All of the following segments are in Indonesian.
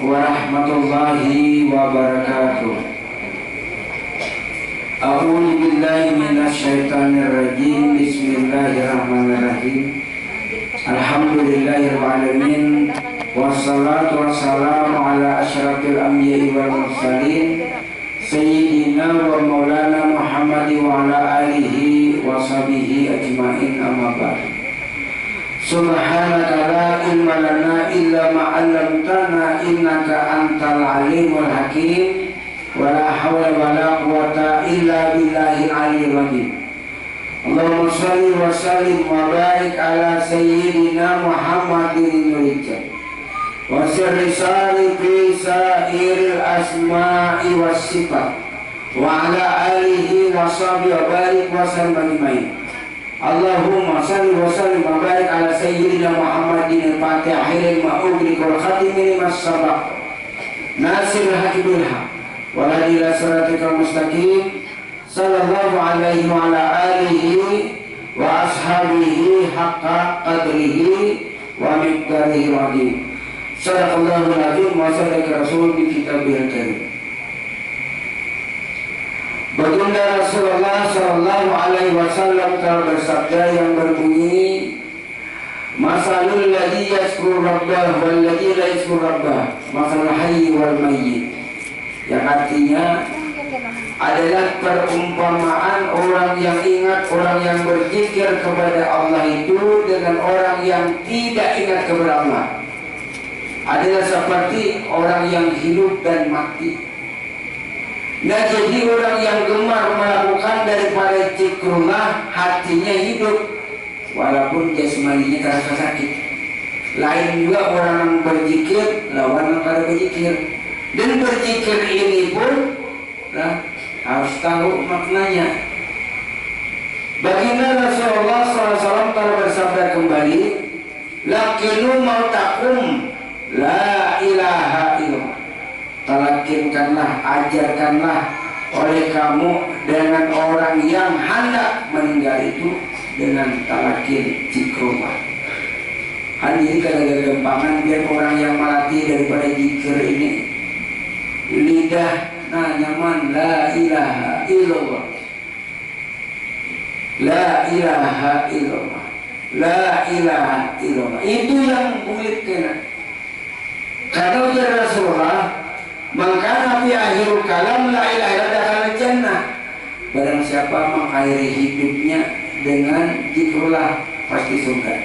warahmatullahi wabarakatuh. A'udzu billahi minasyaitonir rajim. Bismillahirrahmanirrahim. Alhamdulillahirabbil alamin. Wassalatu wassalamu ala asyrafil anbiya'i wal mursalin sayyidina wa maulana Muhammad wa ala alihi wa sahbihi ajmain, amma ba'd. Subhanaka la ilma lana illa ma 'allamtana innaka antal alimul hakim. Wa la hawla wa la quwwata illa billahil aliyyil azim. Allahumma shalli wa sallim wa barik ala sayyidina Muhammadin nuril wa sirri fi sairil asma'i was sifat wa ala alihi wa sahbihi wa barik wa sallim ajmain. Allahumma salli wa sallim wa barik ala sayyidina Muhammadin al-fatihil ma'ugli wal khatimil mas-sabaq nasiril haqqi bil haqq wa la ila siratikal mustaqim sallallahu alaihi wa ala alihi wa ashabihi haqqa qadrihi wa miqdarihi azim. Sadaqallahul azim wa sadaqa rasul bi kitabil karim. Baginda Rasulullah Sallallahu Alaihi Wasallam telah bersabda yang berbunyi, masalul ladzi yazkuru rabbah wal ladzi la yazkuru rabbah masalul hayy wal mayyit, yang artinya adalah perumpamaan orang yang ingat, orang yang berzikir kepada Allah itu dengan orang yang tidak ingat kepada Allah adalah seperti orang yang hidup dan mati. Nah, jadi orang yang gemar melakukan daripada zikrullah, hatinya hidup walaupun jasmaninya terasa sakit. Lain juga orang yang berzikir lawan yang kada berzikir. Dan berzikir ini pun harus tahu maknanya. Baginda Rasulullah SAW telah bersabda kembali, lakinu mautakum la ilaha illallah. Talakinkanlah, ajarkanlah oleh kamu dengan orang yang hendak meninggal itu dengan talakin zikrullah. Hadirin kada gampangan biar orang yang mati daripada zikir ini lidah nyaman la ilaha illallah, la ilaha illallah, la ilaha illallah. Itu yang bulit kena. Karena ujar Rasulullah, maka Nabi akhirul kalam la ilaha illallah jannah. Barang siapa mengakhiri hidupnya dengan zikrullah pasti surga.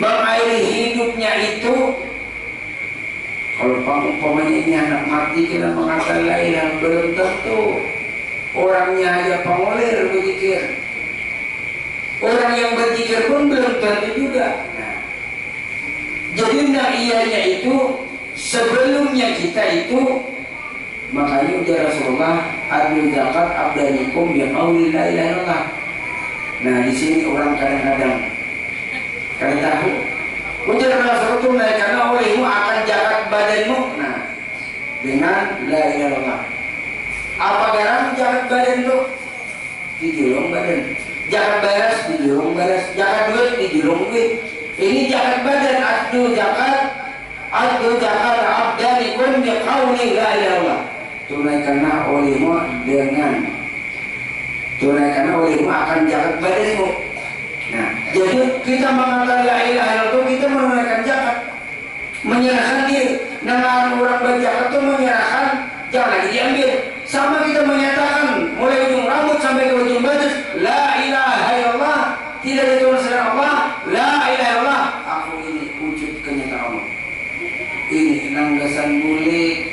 Mengakhiri hidupnya itu, kalau umpamanya ini anak mati kita mengatakan la ilaha, belum tentu orangnya aja pengolir berzikir. Orang yang berzikir pun belum tentu juga. Jadi ianya itu sebelumnya kita itu, makanya ujar Rasulullah, adul zakat abdanikum bi qauli la ilaha illallah. Nah, di sini orang kadang-kadang kada tahu. Ujar Rasulullah itu naikkan olehmu akan zakat badanmu. Nah, dengan la ilaha illallah. Apa garam zakat badan itu? Dijulung badan. Zakat baras dijulung baras. Zakat duit dijulung duit. Ini zakat badan, adul zakat abdanikum bi qauli la ilaha illallah. Tunaikanlah olehmu akan zakat badanmu. Nah, jadi kita mengatakan la ilaha illallah, kita menunaikan zakat, menyerahkan diri. Nah, orang berzakat itu menyerahkan, jangan lagi diambil. Sama kita menyatakan mulai ujung rambut sampai ke ujung baju, la ilaha illallah, tidak ada Tuhan selain Allah, la ilaha illallah. Aku ini wujud kenyataan Allah. Ini nanggasan bulik,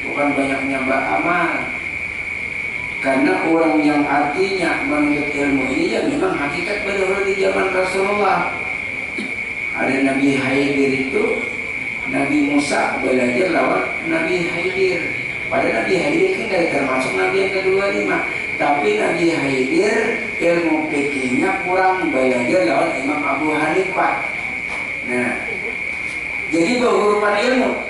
bukan banyaknya beramal. Karena orang yang artinya menuntut ilmu ini ya memang hakikat pada di zaman Rasulullah. Ada Nabi Khidir itu, Nabi Musa belajar lawan Nabi Khidir. Padahal Nabi Khidir kan tidak termasuk Nabi yang ke-25. Tapi Nabi Khidir ilmu fikihnya kurang, belajar lawan Imam Abu Hanifah. Nah, jadi berurutan ilmu.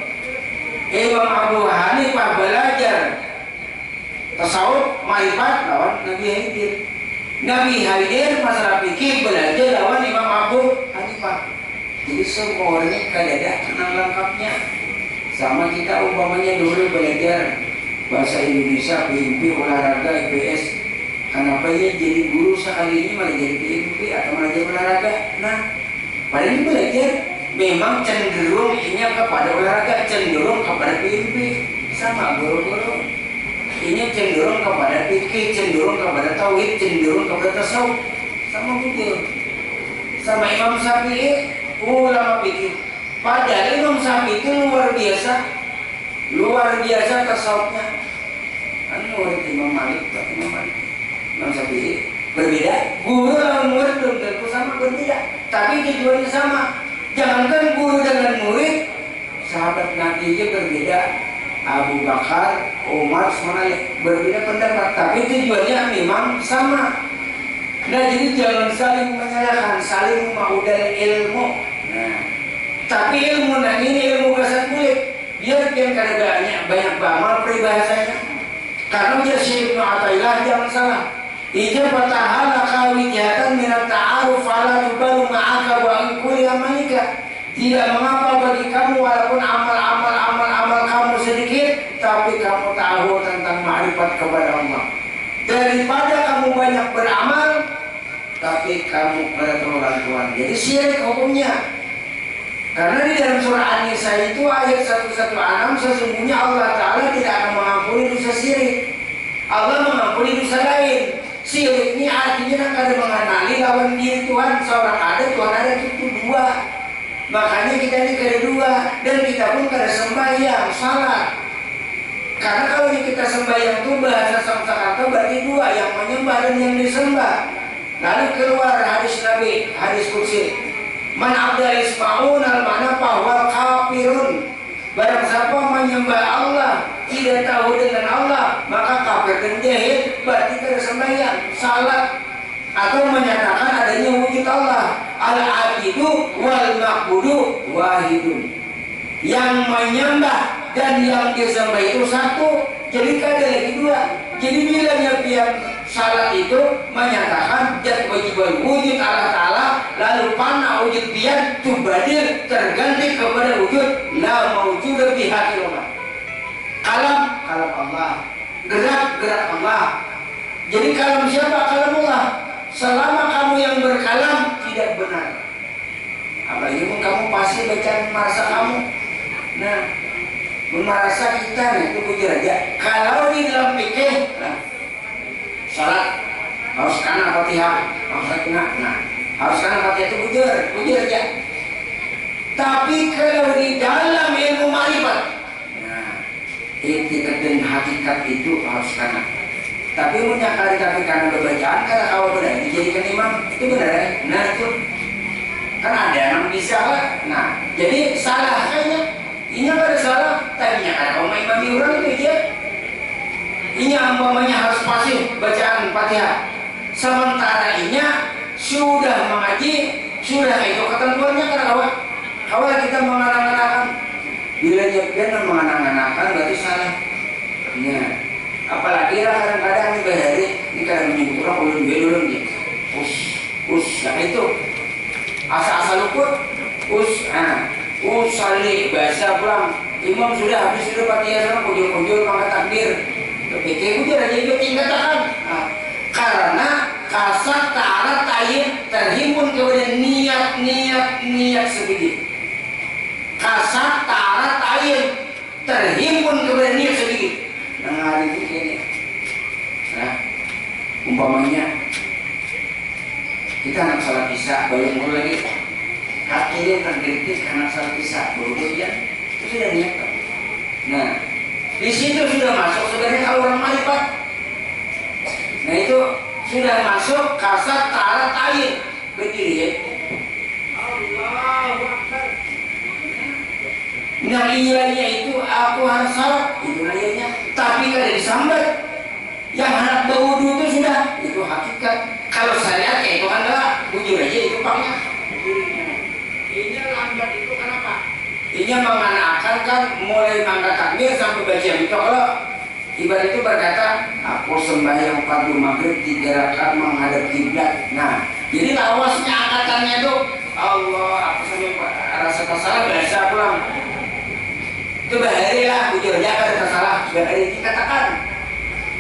Imam Abu Hanifah belajar tasawuf ma'rifat lawan Nabi Khidir. Nabi Khidir masalah fikih belajar lawan Imam Abu Hanifah. Jadi semua orang ini kada ada kenal lengkapnya. Sama kita umpamanya dulu belajar bahasa Indonesia, PMP, olahraga, IPS. Kenapa ya jadi guru sekalinya malah jadi PMP atau malah jadi olahraga? Nah, paling belajar memang cenderung ini kepada olahraga, cenderung kepada PMP. Sama guru-guru ini cenderung kepada fikih, cenderung kepada tauhid, cenderung kepada tasawuf. Sama betul. Sama Imam Syafi'i, ulama fikih. Padahal Imam Syafi'i itu luar biasa tasawufnya. Murid Imam Malik, Imam Syafi'i berbeda. Guru lawan murid belum tentu sama, berbeda. Tapi tujuannya sama. Jangankan guru dengan murid, sahabat Nabi aja berbeda. Abu Bakar, Umar, semuanya berbeda pendapat, tapi tujuannya memang sama. Nah, jadi jangan saling menyalahkan, saling mengudal ilmu. Nah, tapi ilmu ini ilmu kasat kulit. Biar yang kada banyak bamal peribahasanya. Karena dia Syekh Ibnu Athaillah jangan salah. Ija fatahala kawiyatan minat ta'aruf ala tubalu ma'aka wa in kulli amalika. Tidak mengapa bagi kamu walaupun amal kamu sedikit, tapi kamu tahu tentang ma'rifat kepada Allah. Daripada kamu banyak beramal, tapi kamu pada terlalu. Jadi syirik hukumnya. Karena di dalam surah An-Nisa itu ayat 116 sesungguhnya Allah Ta'ala tidak akan mengampuni dosa syirik. Allah mengampuni dosa lain. Syirik ini artinya kada mengenali lawan diri Tuhan. Seorang ada, Tuhan ada itu dua. Makanya kita ini kada dua. Dan kita pun kada sembahyang, salah. Karena kalau kita sembahyang itu bahasa Sanskerta berarti dua, yang menyembah dan yang disembah. Lalu keluar hadis Nabi, hadis qudsi. Man abdal isma'un al-mana bahwa kafirun. Barang siapa menyembah Allah tidak tahu dengan Allah, maka kafir dan jahil, berarti kada sembahyang, salah. Atau menyatakan adanya wujud Allah. Al-abidu wal ma'budu wahidun. Yang menyembah dan yang disembah itu satu, jadi kada lagi dua. Jadi bilangnya pihak salat itu menyatakan jat wajibul wujud Allah Ta'ala, lalu panah wujud dia tubadil terganti kepada wujud la mawjuda bihaqillah. Kalam Allah, gerak Allah. Jadi kalam siapa? Kalam Allah. Selama kamu yang berkalam tidak benar, apalagi pun kamu pasti baca merasa kamu. Nah, merasa kita itu bujur aja. Kalau di dalam fikih, salat harus kanan Fatihah, harus kanan Fatihah itu bujur aja. Tapi kalau di dalam ilmu ma'rifat, etikat dan hakikat itu harus kanan. Tapi punya kali-kali karena bacaan, karena kau benar dijadikan imam itu benar ya? Nah itu kan ada yang bisa lah. Nah jadi salah kayaknya. Inya kada salah, tadinya kada kau imami orang itu aja. Inya umpamanya harus fasih bacaan Fatihah. Sementara inya sudah mengaji, sudah itu ketentuannya kada kawal kita menganang-anangkan. Bila dia menganang-anangkan berarti salah. Nah, apalagi lah kadang-kadang nih bahari ini kadang menyebut orang ulun gue dulu nih. Nah itu asal luput. Salih bahasa pulang. Imam sudah habis itu Fatihah sama kujur-kujur maka takbir. Pikir kujur aja itu tingkatan. Karena kasat ta'ala tayin terhimpun kepada niat sedikit. Kasat ta'ala tayin terhimpun kepada niat sedikit. Nah hari itu kayaknya. Nah, umpamanya kita anak salat isya baru lagi. Akhirnya terkritik anak salat isya baru ya itu sudah niat. Nah, di situ sudah masuk sebenarnya kalau orang ma'rifat. Nah itu sudah masuk kasat ta'ala tayin berdiri ya. Allahu Akbar. Nah iyanya itu aku harus salat itu nayanya. Tapi kada disambat. Yang hendak berwudu itu sudah itu hakikat. Kalau syariat itu kan enggak bujur aja itu pangnya. Ini lambat itu kenapa? Ini menganakan kan mulai mangkat takbir sampai baca itu. Kalau ibadah itu berkata aku sembahyang fardu maghrib 3 rakaat menghadap kiblat. Nah jadi lawasnya angkatannya itu Allah aku sampai rasa kesalahan biasa pulang. Coba hari lah ujarnya kan tersalah sudah hari dikatakan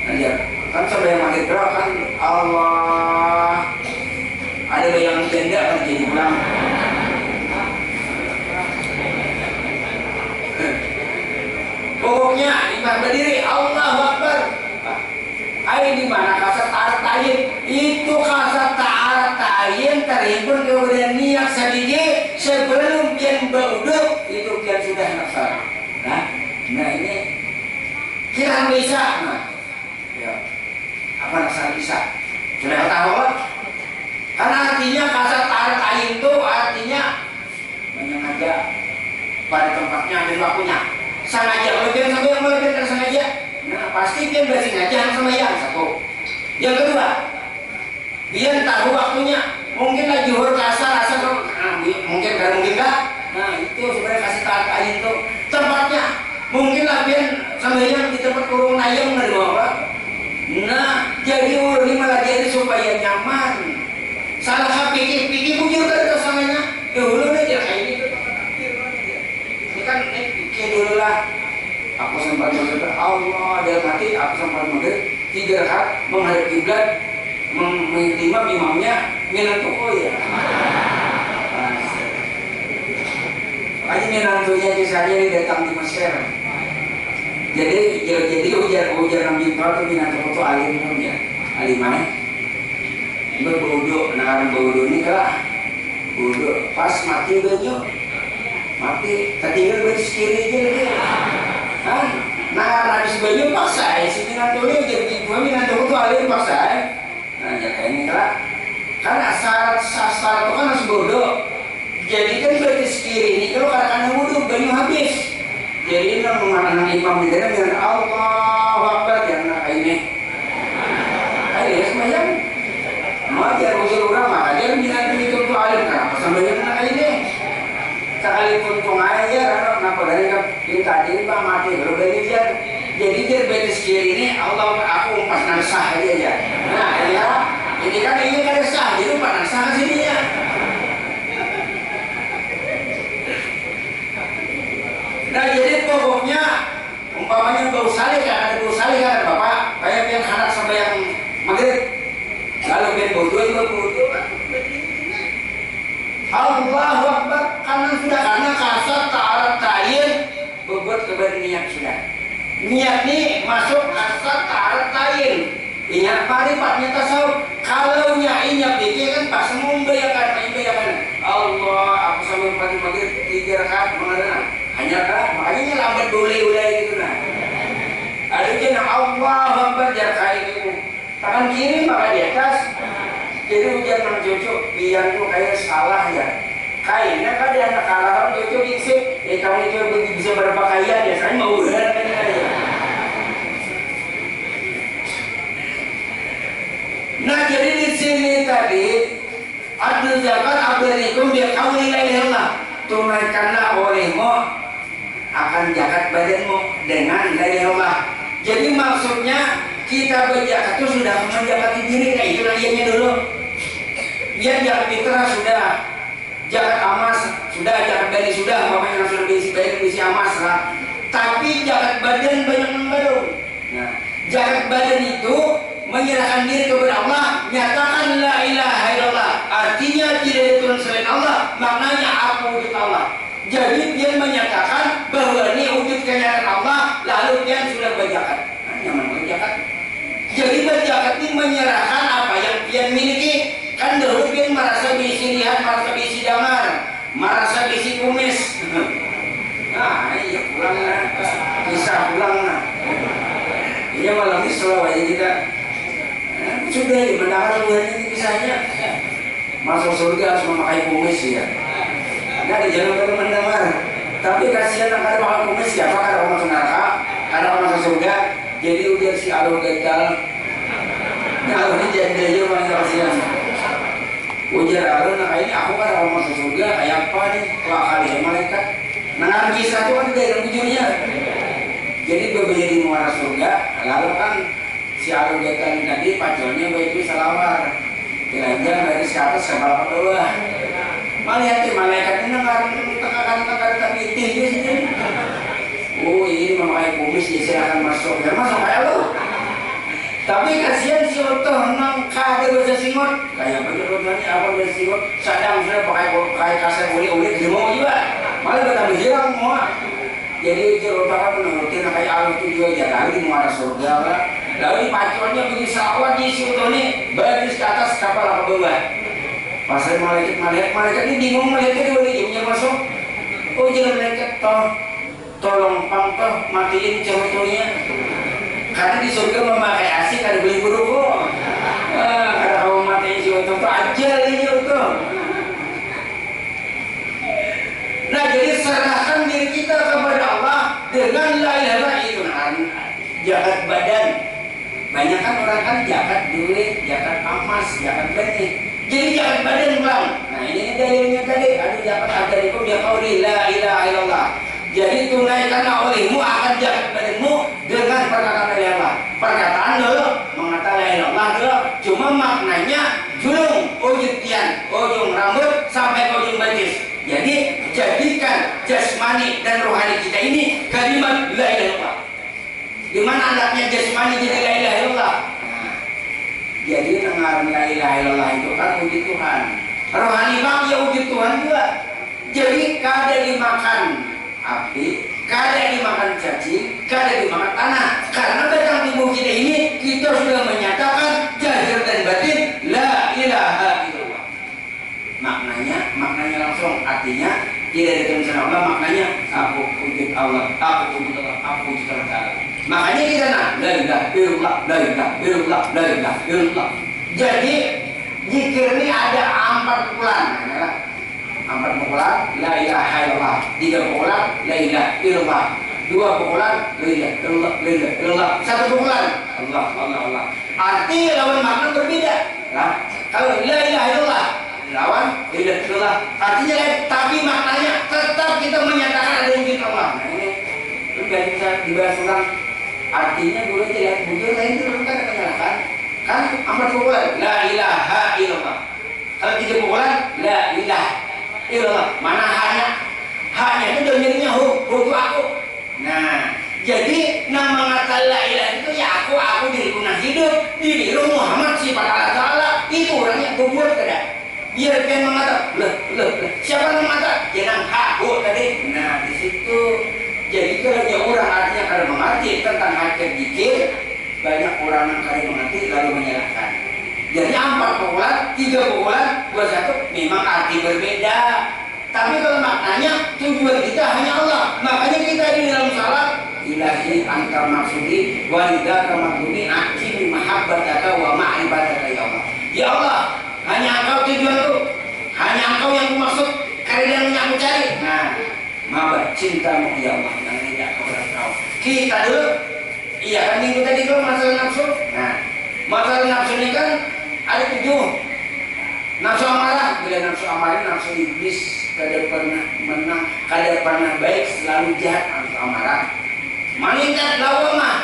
aja kan sampai yang makin gerak kan Allah ada yang tenda kan jadi pulang pokoknya imam berdiri Allahu Akbar. Ayo di mana kasat ta'arat ta'yin itu kasat ta'arat ta'yin terhimpun kemudian niat sedikit sebelum pian beruduk itu pian sudah nafsar. Nah ini kira bisa ya apa nafsar bisa sudah tahu karena artinya kasat ta'arat ta'yin itu artinya menyengaja pada tempatnya dan waktunya sengaja melebihan sampai yang melebihan dan sengaja. Nah pasti dia bersengaja sama yang satu. Yang kedua, dia tahu waktunya. Mungkin lagi zuhur kasar, asar, mungkin kan mungkin enggak. Nah itu sebenarnya kasih taat ayin itu tempatnya. Mungkin lagi sama yang di tempat kurung ayam dari bawah. Nah jadi ini malah jadi supaya nyaman. Salah pikir bujur kan kesananya. Dulu aja kayak ini. Ini kan pikir dulu lah. Aku sempat menghadap Allah dalam hati, aku sempat menghadap 3 rakaat menghadap kiblat, mengintimam imamnya menantu ya. Makanya menantunya kisahnya ini datang di Mesir. Jadi ujar Nabi Muhammad itu menantu itu alim ya, alimah. Berwudu, nah berwudu ini kah? Wudu pas mati banyak, mati tertinggal beri kiri aja lagi. Nah, habis baju paksa, si minatulnya jadi dua minatul itu alim paksa. Nah, ya kayak ini lah. Karena syarat itu kan harus bodoh. Jadi kan berarti sekiri ini kalau kadang-kadang bodoh banyu habis. Jadi kan mengarahkan imam di dalam dengan Allahu Akbar yang nak ini. Ayo semayang. Mau dia usul ulama, dia minatul itu alim kenapa sampai yang nak ini? Sekalipun pengajar, kenapa dari tadi bang mati kalau belajar. Jadi dia beres kiri ini Allah aku umpas nansah aja. Nah ya, ini kan sah, jadi umpas nansah sini ya. Nah jadi pokoknya umpamanya bau salih kan ada bau salih kan bapak, kayak yang anak sampai yang maghrib, lalu biar bau dua juga bau dua. Allahu Akbar karena kasat ta'arat ta'yin berbuat kepada niat sudah. Niat ini masuk kasat ta'arat ta'yin. Ingat paripatnya tasawuf. Kalau ingat pikir kan pas semua membayangkan Allah aku sampai pagi-pagi 3 rakaat mengenal. Hanya kan makanya lambat boleh gitu nah. Ada jenak Allahu Akbar jakai gitu. Tangan kiri maka di atas. Jadi ujian nang cucu, biar tuh kayak salah ya. Kayaknya kan dia anak kalah cucu diisip, kamu itu bisa berpakaian ya, saya mau udah kan ya. Nah jadi di sini tadi, adul zakat abdarikum biar kamu nilai tunaikanlah olehmu akan zakat badanmu dengan nilai Allah. Jadi maksudnya kita berzakat itu sudah menjakati diri, nah itulah ianya dulu. Biar zakat fitrah sudah, zakat emas sudah, zakat bani sudah, yang sudah berisi emas lah. Tapi zakat badan banyak membaru. Nah, zakat badan itu menyerahkan diri kepada Allah, nyatakan la ilaha illallah. Artinya tidak ada Tuhan selain Allah, maknanya aku wujud Allah. Jadi dia menyatakan bahwa ini wujud kenyataan Allah, lalu dia sudah berzakat. Nah, nyaman berzakat. Jadi berzakat ini menyerahkan apa yang dia miliki. Kan dahulu dia merasa bisi lihat, merasa bisi damar, merasa bisi kumis. Nah, iya pulang lah, bisa pulang lah. Ini malam ini selalu aja kita. Sudah ya, mendengar luar ini kisahnya. Masuk surga harus memakai kumis ya. Nah, jangan terlalu mendengar. Tapi kasihan ada bakal kumis siapa? Ada orang masuk neraka, ada orang masuk surga. Jadi udah si Alur gagal. Nah, ini jadi aja orang yang kasihan. Ujar Alur, nah ini aku kan orang masuk surga. Kayak apa nih? Wah kali ya malaikat. Nah, kisah itu kan dari ujungnya. Jadi berbeda di muara surga. Lalu kan si Alur gagal tadi pacarnya baik bisa lawar. Jalan-jalan dari ke atas ke bawah bawah. Malaikat ini nengar tengah tapi tinggi sini. oh ini memakai kumis ya silahkan masuk, ya masuk kayak lo. Tapi kasihan si Otoh nang kada bahasa Singot, kayak bener ini apa bahasa Singot, sadang sudah pakai kasar uli-uli di mau juga, malah bertambah hilang semua. Jadi si Otoh kan menurutin kayak Allah itu juga jalan di muara surga lah. Lalu pacuannya begini sawah di si Otoh nih, baris ke atas kapal apa bawah. Pasal malaikat ini bingung melihatnya dua jamnya masuk. Oh jangan malaikat tolong pantau matiin cewek-ceweknya. Karena di surga memakai asik ada beli buruk kok. Karena kamu matiin cewek itu aja ini tuh. Nah jadi serahkan diri kita kepada Allah dengan la ilaha illallah. Jagat badan. Banyak kan orang kan jagat duit, jagat emas, jagat benih. Jadi jagat badan bang. Nah ini dalilnya tadi. Aduh jagat adarikum ya qauli la ilaha illallah. Jadi tunaikanlah olehmu akan jagat badanmu dengan perkataan la ilaha. Perkataan dulu mengatakan la ilaha dulu. Cuma maknanya julung, ujung tian, ujung rambut sampai ke ujung betis. Jadi jadikan jasmani dan rohani kita ini kalimat la ilaha. Di mana anaknya jasmani jadi la ilaha illallah. Jadi dengar la ilaha illallah itu kan wujud Tuhan. Rohani bang ya wujud Tuhan juga. Jadi kada dimakan api, kada dimakan cacing, kada dimakan tanah. Karena dalam tubuh kita ini kita sudah menyatakan zahir dan batin la ilaha illallah. Maknanya langsung artinya tidak ada tulisan Allah, maknanya aku wujud Allah, aku wujud Allah, aku wujud Allah. Makanya kita la ilaha illallah, la ilaha illallah, la ilaha illallah. Jadi zikir ini ada 4 pukulan. 4 pukulan la ilaha illallah, 3 pukulan la ilaha illallah, 2 pukulan la ilaha illallah, la ilaha illallah, 1 pukulan Allah Allah Allah. Arti lawan makna berbeda. Nah, kalau la ilaha illallah lawan la ilaha illallah artinya lain, tapi maknanya tetap kita menyatakan ada wujud Allah. Nah ini sudah bisa dibahas ulang. Artinya boleh lihat wujud lain itu kan menyatakan kan 4 pukulan la ilaha illallah. Kalau 3 pukulan la ilaha illallah, mana hanya itu domirnya hu itu aku. Nah jadi nama kata la ilaha itu ya aku diriku nah hidup diri Muhammad sifat Allah Ta'ala itu orangnya kubur kada biar kan mengatakan siapa yang mengatakan jangan aku tadi. Nah di situ jadi kalau orang artinya kada mengerti tentang hakikat zikir, banyak orang yang kada mengerti lalu menyalahkan. Jadi 4 pukulan, 3 pukulan, 21 memang arti berbeda. Tapi kalau maknanya tujuan kita hanya Allah. Makanya kita di dalam salat ilahi anta maksudi wa ridaka maksudi akimi mahabbataka wa ma'rifataka ya Allah. Ya Allah, hanya engkau tujuanku, hanya engkau yang ku maksud, karena yang aku cari. Nah, mahabbah cintamu ya Allah yang tidak kepada kau. Kita dulu, iya kan minggu tadi kalau masalah nafsu. Nah, masalah nafsu ini kan ada 7. Nafsu amarah, bila nafsu amarah, nafsu iblis, kada pernah menang, kada pernah baik, selalu jahat. Nafsu amarah meningkat lawamah,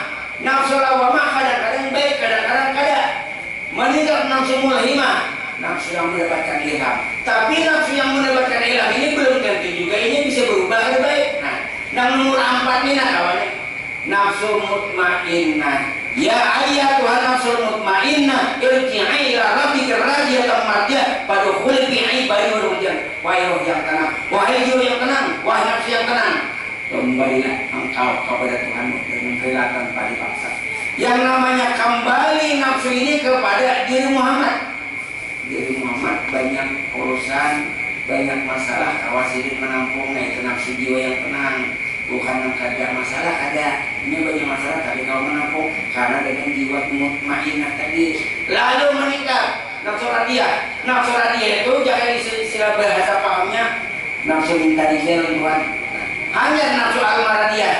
nafsu lawamah kadang-kadang baik, kadang-kadang kada. Meningkat nafsu mulhimah, nafsu yang mendapatkan ilham. Tapi nafsu yang mendapatkan ilham ini belum tentu juga ini bisa berubah kada baik. Nah, yang nomor 4 ini kawannya nafsu mutmainnah. Ya ayyatuhan nafsul mutmainnah irji'i ila rabbika radiyatan mardiyah fadkhuli fi ibadi wa wahai roh yang tenang, wahai jiwa yang tenang, wahai nafsu yang tenang, kembalilah engkau kepada Tuhanmu dengan rela tanpa dipaksa. Yang namanya kembali nafsu ini kepada diri Muhammad. Diri Muhammad banyak urusan, banyak masalah, awas hidup menampungnya itu nafsu jiwa yang tenang. Bukan ada masalah, ada ini banyak masalah tapi kalau menampung karena dengan jiwa mutmainnah tadi. Lalu menikah nafsu radiyah. Nafsu radiyah itu jangan istilah bahasa pahamnya nafsu minta dijel Tuhan. Hanya nafsu al-maradiyah.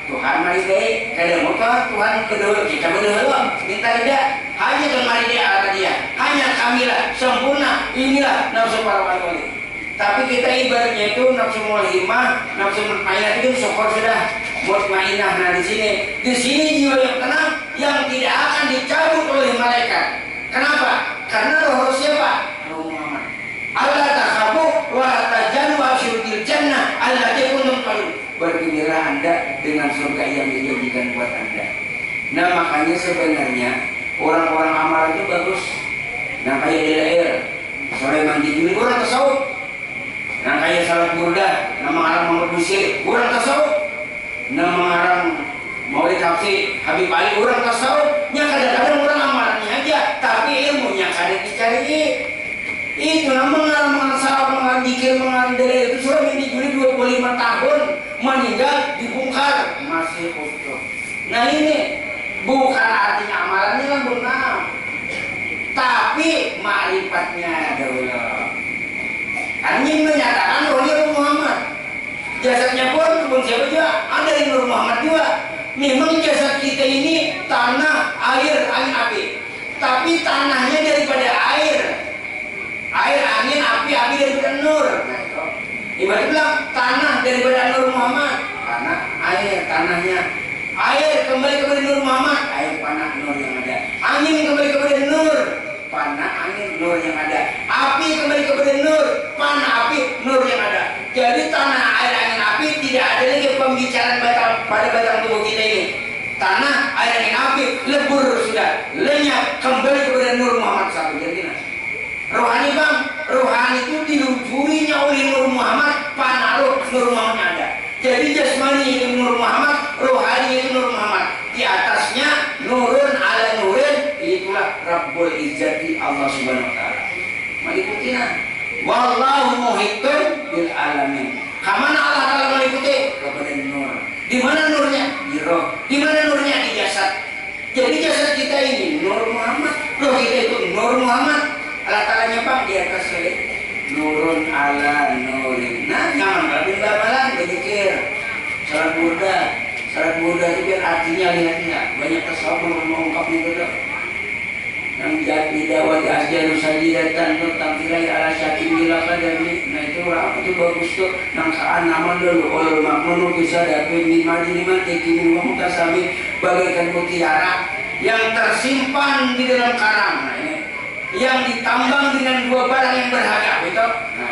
Tuhan maridai kada muka Tuhan kedua kita berdua minta rida hanya dengan maridai al-radiyah. Hanya kamilah sempurna inilah nafsu para wali. Tapi kita ibaratnya itu nafsu mulhimah, nafsu mutmainnah itu syukur sudah mutmainnah. Nah di sini jiwa yang tenang yang tidak akan dicabut oleh malaikat. Kenapa? Karena roh siapa? Roh Muhammad. Allah takhafu wa la tajanu wa syurtil jannah allati kuntum talun. Bergembira Anda dengan menjanjikan buat Anda. Nah makanya sebenarnya orang-orang amal itu bagus. Nah kayak di daerah sore mandi ini orang tasawuf. Nah kayak salat burda, nama orang Muhammad Busir, orang tasawuf. Nama orang Maulid Hafsi, Habib Ali, orang tasawuf. Yang kadang-kadang orang amalannya aja, tapi ilmunya kadang dicari. Itu nama mengarang salah, mengarang jikir, mengarang dele itu sudah ini Juli 25 tahun meninggal dibongkar masih utuh. Nah ini bukan artinya amalannya lah benar, tapi ma'rifatnya dahulu. Anjing menyatakan rohnya Muhammad, jasadnya pun siapa juga ada yang Nur Muhammad juga. Memang jasad kita ini tanah, air, angin, api, tapi tanahnya daripada air, angin, api daripada nur. Nah, ibarat bilang tanah daripada Nur Muhammad, tanah, air, tanahnya. Air kembali kepada Nur Muhammad, air panah nur yang ada. Angin kembali kepada nur, panah angin nur yang ada. Api kembali kepada nur, panah api nur yang ada. Jadi tanah, air, angin, api tidak ada lagi pembicaraan pada batang tubuh kita ini. Tanah, air, angin, api lebur sudah, lenyap kembali kepada Nur Muhammad satu. Jadi rohani bang, rohani itu diluncurinya oleh Nur Muhammad, panah Nur Muhammad ada. Jadi jasmani itu Nur Muhammad, rohani itu Nur Muhammad. Di atasnya nurun ala nurin, itulah Rabbul Izzati Allah Subhanahu Wa Taala. Meliputi nah. Wallahu muhiqqun bil alamin. Kamana Allah Taala meliputi kepada nur. Di mana nurnya? Di roh. Di mana nurnya? Di jasad. Jadi jasad kita ini Nur Muhammad, roh kita itu Nur Muhammad. Allah Ta'alanya bang di atas lagi nurun ala nurin. Nah nyaman kalau bamalan berzikir salat burda itu biar artinya lihat nggak banyak tasawuf mengungkapnya gitu. Yang jadi dawat ajaru sajidatan tuh tampilai ala syakim bilaka dari. Nah itu orang itu bagus tuh nangkaan nama dulu oleh makmunu bisa dapat lima tekinin mutasami bagaikan mutiara yang tersimpan di dalam karang. Nah ini yang ditambang dengan dua barang yang berharga, betul? Nah,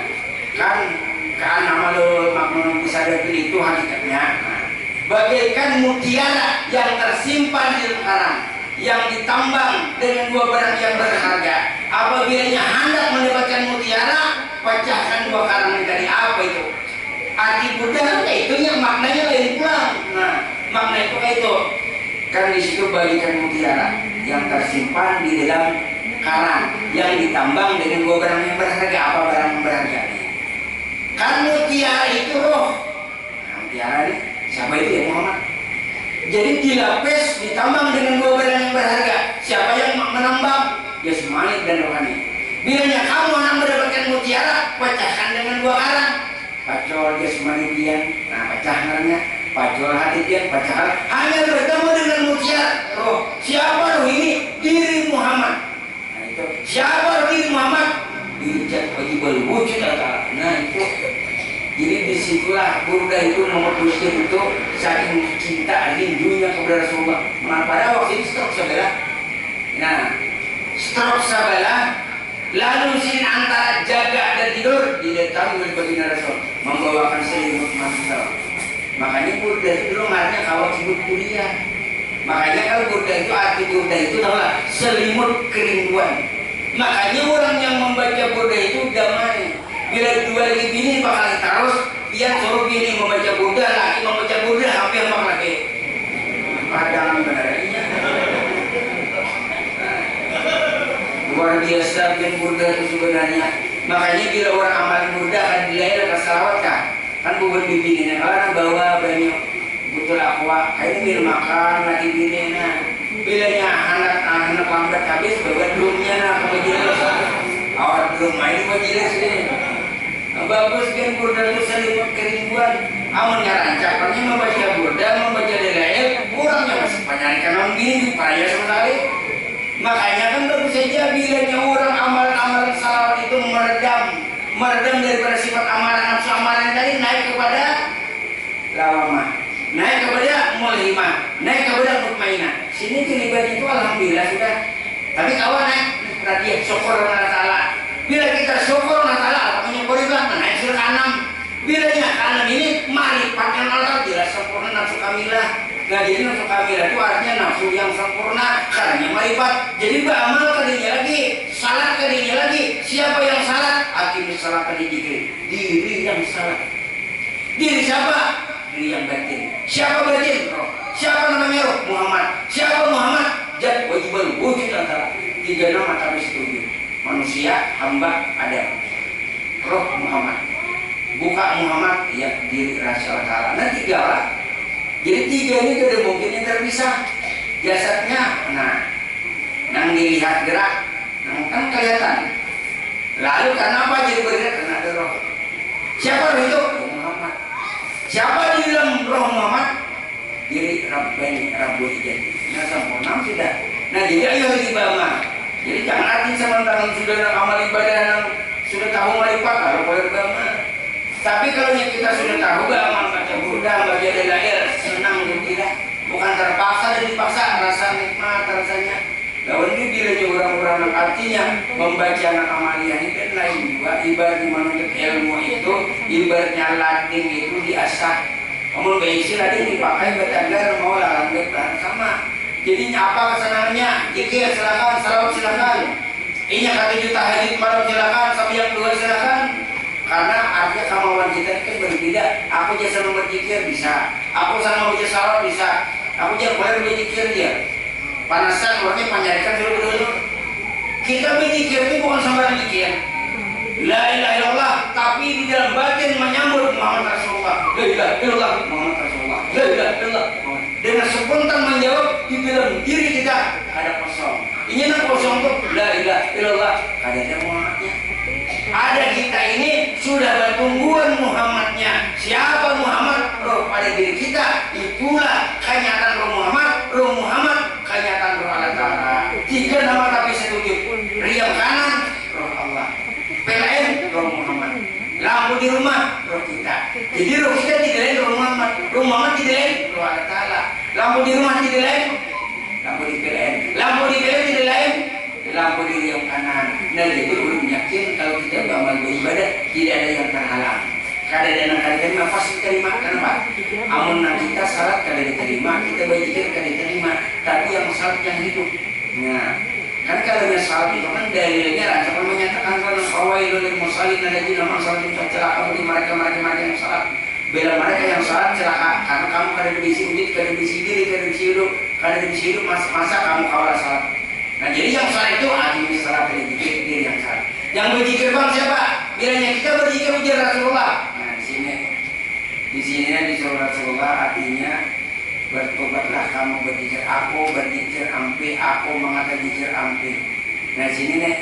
kan nama lo makmum bisa dapat itu hakikatnya. Nah, bagaikan mutiara yang tersimpan di dalam karang, yang ditambang dengan dua barang yang berharga. Apabila hendak mendapatkan mutiara, pecahkan dua karang yang tadi. Apa itu? Arti Buddha itu yang maknanya lain pula. Nah, makna itu kayak itu. Kan di situ bagikan mutiara yang tersimpan di dalam karang yang ditambang dengan dua barang yang berharga. Apa barang yang berharga? Kan mutiara itu roh. Nah, mutiara ini siapa itu ya Muhammad? Jadi dilapis ditambang dengan dua barang yang berharga. Siapa yang menambang? Jasmani dan rohani. Bilanya kamu hendak mendapatkan mutiara, pecahkan dengan dua karang. Pacol jasmani pian, nah pecahkannya. Pacol hati pian, pecahkan. Hanya bertemu dengan mutiara roh. Siapa roh ini? Diri Muhammad. Siapa diri Muhammad? Dijat wajibal wujud Allah. Nah itu. Jadi disitulah burda itu nomor Busir itu saking cinta rindunya kepada Rasulullah. Nah pada waktu itu stroke sebelah. Nah stroke sebelah. Lalu sin antara jaga dan tidur didatang oleh baginda Rasul membawakan selimut masal. Makanya burda itu dulu ngarnya kawat selimut kuliah. Makanya kalau burda itu arti burda itu adalah selimut kerinduan. Makanya orang yang membaca burda itu damai. Bila dua lagi bini bakal terus, dia suruh bini membaca burda, laki membaca burda, hampir bakal lagi. Padahal benarnya. Luar biasa bin burda itu sebenarnya. Makanya bila orang amal burda kan dilayar ke salawat kan bukan bibingin orang bawa banyak betul aqua kayak bil makan lagi bini nah bilanya anak lambat habis bawa drumnya nah ke majelis awal drum main majelis ini bagus bin burda itu selimut kerinduan amun ngarancaknya membaca burda membaca dalail kurangnya masih penyarikan orang gini di peraya sekali. Makanya kan bagus saja bilanya orang amalan-amalan salawat itu meredam daripada sifat amalan nafsu amalan tadi naik kepada lawamah, naik kepada mulhimah, naik kepada mutmainah. Sini kelibat itu alhamdulillah sudah. Tapi kawan naik radiah syukur Allah Ta'ala. Bila kita syukur Allah Ta'ala, menyukuri Allah naik surga 6. Bilanya ke 6 ini marifat yang Allah jelas sempurna nafsu kamilah. Nah jadi nafsu kamilah itu artinya nafsu yang sempurna, karena marifat. Jadi beramal kadinya lagi, salat kadinya lagi. Siapa yang salat? Aqimis salat kadi diri. Diri yang salat. Diri siapa? Diri yang batin. Siapa batin? Roh. Siapa namanya roh? Muhammad. Siapa Muhammad? Jad wajibal wujud antara 3 nama tapi setuju. Manusia, hamba, Adam. Roh Muhammad. Buka Muhammad, ya diri rahasia Allah. Nah 3 lah. Jadi 3 ini tidak mungkin yang terpisah. Jasadnya, nah, yang dilihat gerak, nah, kan kelihatan. Lalu karena apa jadi bergerak? Karena ada roh. Siapa roh itu? Muhammad. Siapa di dalam roh Muhammad? Diri Rabbani, Rabbul Ijadi. Nah sempurna sudah. Nah jadi ayo ibadah. Jadi jangan arti sementara sudah amal ibadah, sudah tahu marifat kalau boleh beramal. Tapi kalau yang kita sudah tahu beramal baca burda, baca dalail, senang gembira, bukan terpaksa dan dipaksa, rasa nikmat rasanya. Lawan ini bila orang-orang artinya membaca anak amaliyah ini kan lain juga. Ibaratnya menuntut ilmu itu, ibaratnya lading itu diasah. Namun baik sih lading dipakai bertandar mau larang sama. Jadi apa kesenangannya? Zikir silakan, salawat silakan. Ini kata juta hadis malam silakan, sampai yang 2 silakan. Karena artinya kemauan kita kan berbeda. Aku jasa berzikir bisa, aku sama baca salawat bisa, aku jangan boleh berzikir dia. Panasan orangnya panjarikan dulu. Kita berzikir itu bukan sembarang zikir. La ilaha illallah, tapi di dalam batin menyambut Muhammad Rasulullah. La ilaha illallah Muhammad Rasulullah. La ilaha illallah. Dengan spontan menjawab di dalam diri kita ada kosong. Ini nak kosong tuh la ilaha illallah. Ada Muhammadnya. Ada kita ini sudah bertungguan Muhammadnya. Siapa Muhammad? Roh pada diri kita. Itulah kenyataan roh Muhammad. Roh Muhammad kenyataan roh Allah Ta'ala. 3 nama tapi setuju. Riam kanan roh Allah. PLN roh Muhammad. Lampu di rumah roh kita. Jadi roh kita tidak lain roh Muhammad. Roh Muhammad tidak lain roh Allah Ta'ala. Lampu di rumah tidak lain. Lampu di PLN. Lampu di PLN tidak lain. Lampu di riam kanan. Nah jadi ulun yakin kalau kita beramal beribadah tidak ada yang terhalang. Kada ada yang kada terima pasti terima. Kenapa? Amun kita salat kada diterima, kita berzikir kada diterima. Tapi yang salat yang hidup. Nah, kan kalau yang salat itu kan dalilnya rancang menyatakan kalau fawailul lil musallin alladzina hum salatin celaka bagi mereka yang salat. Bela mereka yang salat celaka karena kamu kada bisa wujud, kada bisa diri, kada bisa hidup masa kamu kawal salat. Nah jadi yang salat itu akhirnya salat dari diri yang salat. Yang berzikir bang siapa? Bilanya kita berzikir ujar Rasulullah. Nah di sini disuruh Rasulullah artinya bertobatlah kamu berzikir. Aku berzikir ampi, aku mengatakan zikir ampi. Nah sini nih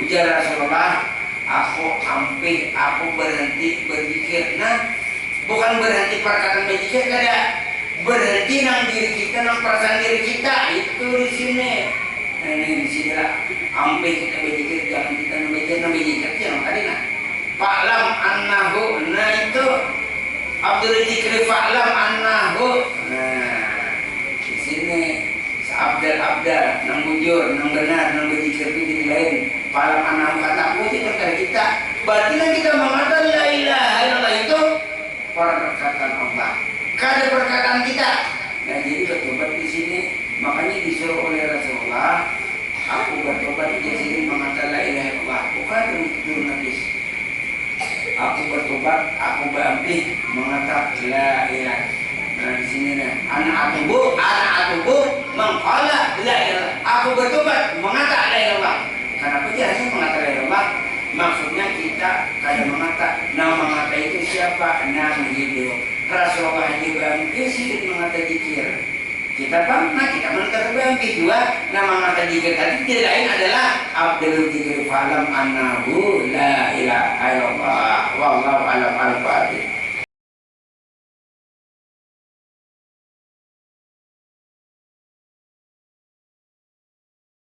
ujar Rasulullah, aku ampi, aku berhenti berzikir. Nah bukan berhenti perkataan berzikir, kada berhenti nang diri kita, nang perasaan diri kita itu di sini. Nah ini di sini lah ampe kita berzikir, jangan kita berzikir jangan tadi nah. Fa'lam annahu, nah itu Abdul Dzikri fa'lam annahu. Nah di sini Abdal nang bujur, nang benar, nang berzikir itu jadi lain. Fa'lam annahu kataku itu dari kita. Berarti kan kita mengatakan la ilaha illallah itu perkataan Allah. Kada perkataan kita. Nah jadi bertobat di sini. Makanya disuruh oleh Rasulullah, aku bertobat di sini mengatakan la ilaha illallah, bukan untuk najis. Aku bertobat, aku berampi mengatakan la ilaha. Nah di sini nih, anak atubu mengqala la ilaha. Aku bertobat mengatakan la ilaha. Kenapa dia mengatakan la ilaha? Maksudnya kita kada mengatakan. Nah mengatakan itu siapa? Nah hidup. Rasulullah juga sih mengatakan zikir. Kita pernah, kita menterbangki juga nama mata zikir tadi tidak lain adalah Abdul Dzikri fa'lam annahu la ilaha illallah wallahu a'lam.